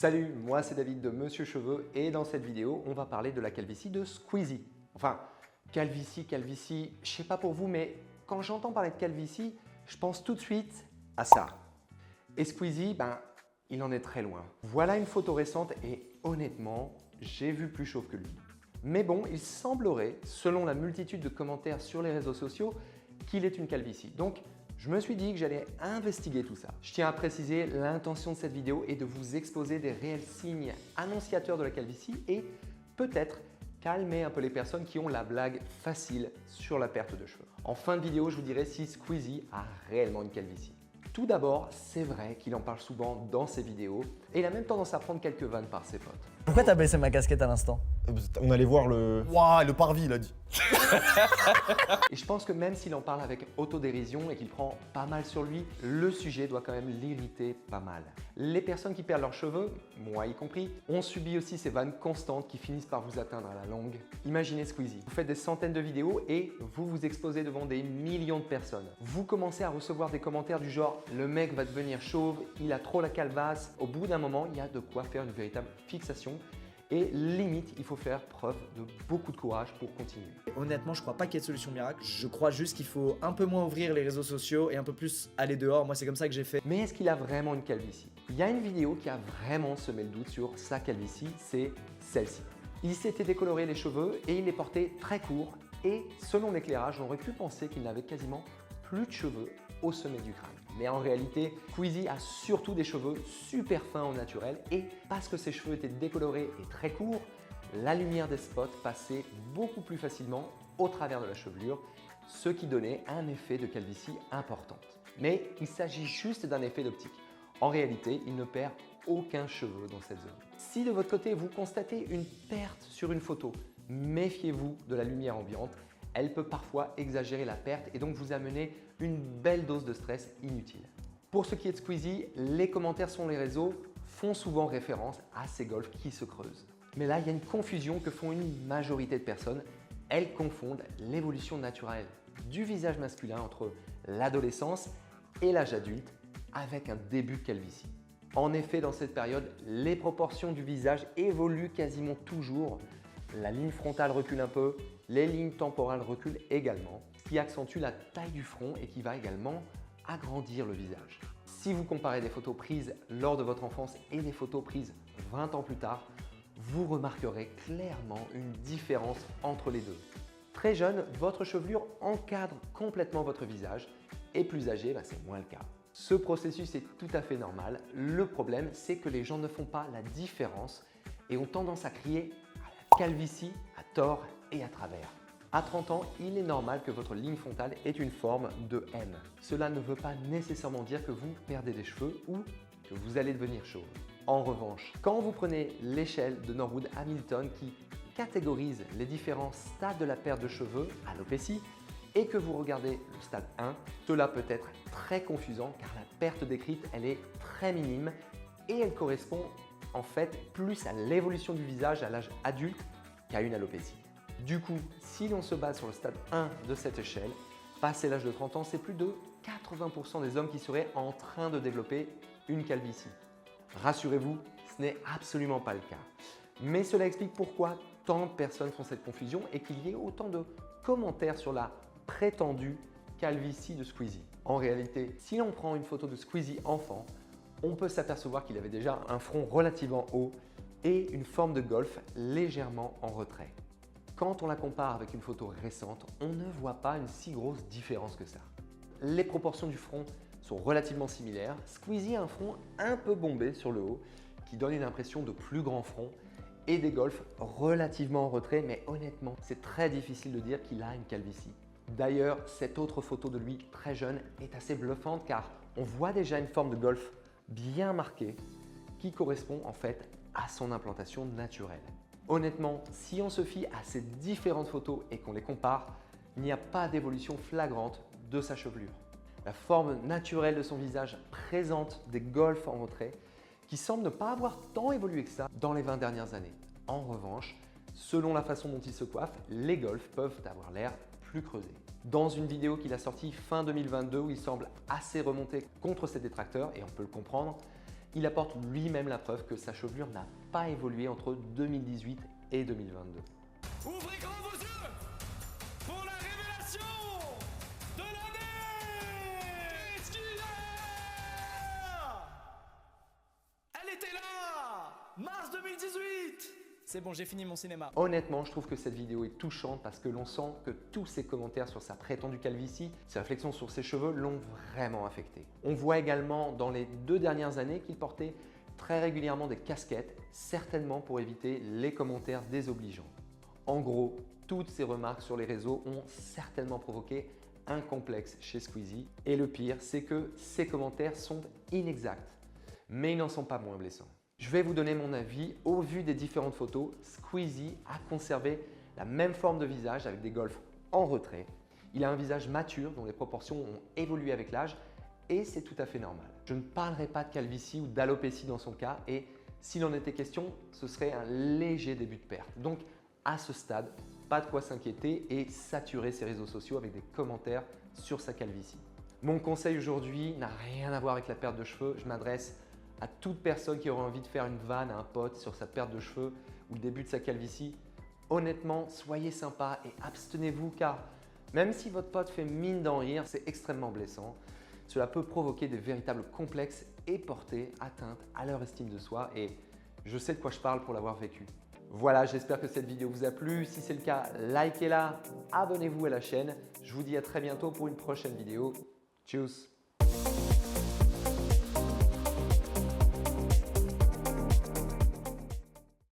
Salut, moi c'est David de Monsieur Cheveux et dans cette vidéo, on va parler de la calvitie de Squeezie. Enfin, calvitie, je sais pas pour vous, mais quand j'entends parler de calvitie, je pense tout de suite à ça. Et Squeezie, il en est très loin. Voilà une photo récente et honnêtement, j'ai vu plus chauve que lui. Mais bon, il semblerait, selon la multitude de commentaires sur les réseaux sociaux, qu'il est une calvitie. Donc, je me suis dit que j'allais investiguer tout ça. Je tiens à préciser, l'intention de cette vidéo est de vous exposer des réels signes annonciateurs de la calvitie et peut-être calmer un peu les personnes qui ont la blague facile sur la perte de cheveux. En fin de vidéo, je vous dirai si Squeezie a réellement une calvitie. Tout d'abord, c'est vrai qu'il en parle souvent dans ses vidéos et il a même tendance à prendre quelques vannes par ses potes. Pourquoi t'as baissé ma casquette à l'instant? On allait voir le… Waouh, le parvis, il a dit. Et je pense que même s'il en parle avec autodérision et qu'il prend pas mal sur lui, le sujet doit quand même l'irriter pas mal. Les personnes qui perdent leurs cheveux, moi y compris, ont subi aussi ces vannes constantes qui finissent par vous atteindre à la longue. Imaginez Squeezie, vous faites des centaines de vidéos et vous vous exposez devant des millions de personnes. Vous commencez à recevoir des commentaires du genre « le mec va devenir chauve, il a trop la calvasse ». Au bout d'un moment, il y a de quoi faire une véritable fixation. Et limite, il faut faire preuve de beaucoup de courage pour continuer. Honnêtement, je crois pas qu'il y ait de solution miracle. Je crois juste qu'il faut un peu moins ouvrir les réseaux sociaux et un peu plus aller dehors. Moi, c'est comme ça que j'ai fait. Mais est-ce qu'il a vraiment une calvitie? Il y a une vidéo qui a vraiment semé le doute sur sa calvitie, c'est celle-ci. Il s'était décoloré les cheveux et il les portait très courts et selon l'éclairage, on aurait pu penser qu'il n'avait quasiment plus de cheveux au sommet du crâne. Mais en réalité, Squeezie a surtout des cheveux super fins au naturel et parce que ses cheveux étaient décolorés et très courts, la lumière des spots passait beaucoup plus facilement au travers de la chevelure, ce qui donnait un effet de calvitie importante. Mais il s'agit juste d'un effet d'optique. En réalité, il ne perd aucun cheveu dans cette zone. Si de votre côté, vous constatez une perte sur une photo, méfiez-vous de la lumière ambiante. Elle peut parfois exagérer la perte et donc vous amener une belle dose de stress inutile. Pour ce qui est de Squeezie, les commentaires sur les réseaux font souvent référence à ces golfs qui se creusent. Mais là, il y a une confusion que font une majorité de personnes. Elles confondent l'évolution naturelle du visage masculin entre l'adolescence et l'âge adulte avec un début de calvitie. En effet, dans cette période, les proportions du visage évoluent quasiment toujours. La ligne frontale recule un peu, les lignes temporales reculent également, ce qui accentue la taille du front et qui va également agrandir le visage. Si vous comparez des photos prises lors de votre enfance et des photos prises 20 ans plus tard, vous remarquerez clairement une différence entre les deux. Très jeune, votre chevelure encadre complètement votre visage et plus âgé, c'est moins le cas. Ce processus est tout à fait normal. Le problème, c'est que les gens ne font pas la différence et ont tendance à crier calvitie à tort et à travers. À 30 ans, il est normal que votre ligne frontale ait une forme de M. Cela ne veut pas nécessairement dire que vous perdez des cheveux ou que vous allez devenir chauve. En revanche, quand vous prenez l'échelle de Norwood-Hamilton qui catégorise les différents stades de la perte de cheveux, alopécie, et que vous regardez le stade 1, cela peut être très confusant car la perte décrite, elle est très minime et elle correspond en fait plus à l'évolution du visage à l'âge adulte qu'à une alopécie. Du coup, si l'on se base sur le stade 1 de cette échelle, passé l'âge de 30 ans, c'est plus de 80% des hommes qui seraient en train de développer une calvitie. Rassurez-vous, ce n'est absolument pas le cas. Mais cela explique pourquoi tant de personnes font cette confusion et qu'il y ait autant de commentaires sur la prétendue calvitie de Squeezie. En réalité, si l'on prend une photo de Squeezie enfant, on peut s'apercevoir qu'il avait déjà un front relativement haut et une forme de golf légèrement en retrait. Quand on la compare avec une photo récente, on ne voit pas une si grosse différence que ça. Les proportions du front sont relativement similaires. Squeezie a un front un peu bombé sur le haut qui donne une impression de plus grand front et des golfs relativement en retrait, mais honnêtement, c'est très difficile de dire qu'il a une calvitie. D'ailleurs, cette autre photo de lui très jeune est assez bluffante car on voit déjà une forme de golf bien marquée qui correspond en fait à son implantation naturelle. Honnêtement, si on se fie à ces différentes photos et qu'on les compare, il n'y a pas d'évolution flagrante de sa chevelure. La forme naturelle de son visage présente des golfs en retrait qui semblent ne pas avoir tant évolué que ça dans les 20 dernières années. En revanche, selon la façon dont il se coiffe, les golfs peuvent avoir l'air plus creusés. Dans une vidéo qu'il a sortie fin 2022 où il semble assez remonté contre ses détracteurs, et on peut le comprendre, il apporte lui-même la preuve que sa chevelure n'a pas évolué entre 2018 et 2022. Ouvrez grand vos yeux pour la révélation de l'année. Qu'est-ce qu'il a? Elle était là, mars 2018. C'est bon, j'ai fini mon cinéma. Honnêtement, je trouve que cette vidéo est touchante parce que l'on sent que tous ses commentaires sur sa prétendue calvitie, ses réflexions sur ses cheveux l'ont vraiment affecté. On voit également dans les 2 dernières années qu'il portait très régulièrement des casquettes, certainement pour éviter les commentaires désobligeants. En gros, toutes ces remarques sur les réseaux ont certainement provoqué un complexe chez Squeezie. Et le pire, c'est que ces commentaires sont inexacts, mais ils n'en sont pas moins blessants. Je vais vous donner mon avis. Au vu des différentes photos, Squeezie a conservé la même forme de visage avec des golfs en retrait. Il a un visage mature dont les proportions ont évolué avec l'âge et c'est tout à fait normal. Je ne parlerai pas de calvitie ou d'alopécie dans son cas et s'il en était question, ce serait un léger début de perte. Donc à ce stade, pas de quoi s'inquiéter et saturer ses réseaux sociaux avec des commentaires sur sa calvitie. Mon conseil aujourd'hui n'a rien à voir avec la perte de cheveux. Je m'adresse à toute personne qui aurait envie de faire une vanne à un pote sur sa perte de cheveux ou le début de sa calvitie. Honnêtement, soyez sympa et abstenez-vous car même si votre pote fait mine d'en rire, c'est extrêmement blessant. Cela peut provoquer des véritables complexes et porter atteinte à leur estime de soi et je sais de quoi je parle pour l'avoir vécu. Voilà, j'espère que cette vidéo vous a plu. Si c'est le cas, likez-la, abonnez-vous à la chaîne. Je vous dis à très bientôt pour une prochaine vidéo. Tchuss!